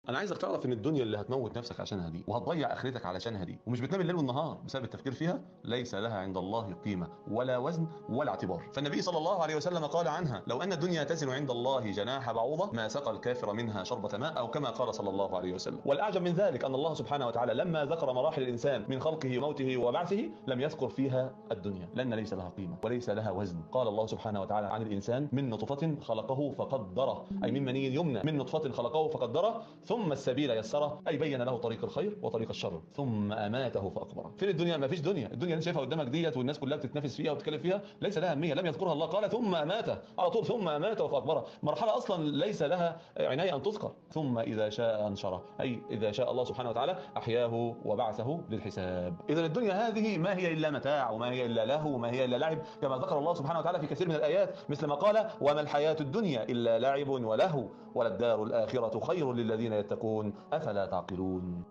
انا عايزك تعرف ان الدنيا اللي هتموت نفسك عشانها دي وهتضيع اخرتك علشانها دي ومش بتنام الليل والنهار بسبب التفكير فيها ليس لها عند الله قيمه ولا وزن ولا اعتبار. فالنبي صلى الله عليه وسلم قال عنها: لو ان الدنيا تزن عند الله جناح بعوضه ما سقى الكافر منها شربة ماء، او كما قال صلى الله عليه وسلم. والاعجب من ذلك ان الله سبحانه وتعالى لما ذكر مراحل الانسان من خلقه وموته وبعثه لم يذكر فيها الدنيا، لان ليس لها قيمه وليس لها وزن. قال الله سبحانه وتعالى عن الانسان: من نطفه خلقه فقدره، اي من مني يمنى، من نطفه خلقه فقدره ثم السبيل يسره، اي بين له طريق الخير وطريق الشر ثم اماته فاقبره. فين الدنيا؟ ما فيش دنيا. الدنيا اللي انت شايفها قدامك ديت والناس كلها بتتنافس فيها وبتتكلم فيها ليس لها اهميه، لم يذكرها الله. قال ثم اماته على طول، ثم اماته فاقبره، مرحله اصلا ليس لها عنايه ان تذكر. ثم اذا شاء انشره، اي اذا شاء الله سبحانه وتعالى احياه وبعثه للحساب. اذا الدنيا هذه ما هي الا متاع وما هي الا لهو وما هي الا لعب، كما ذكر الله سبحانه وتعالى في كثير من الايات، مثل ما قال: وما الحياه الدنيا الا لعب ولهو وللدار الاخره خير للذين يتقون افلا تعقلون.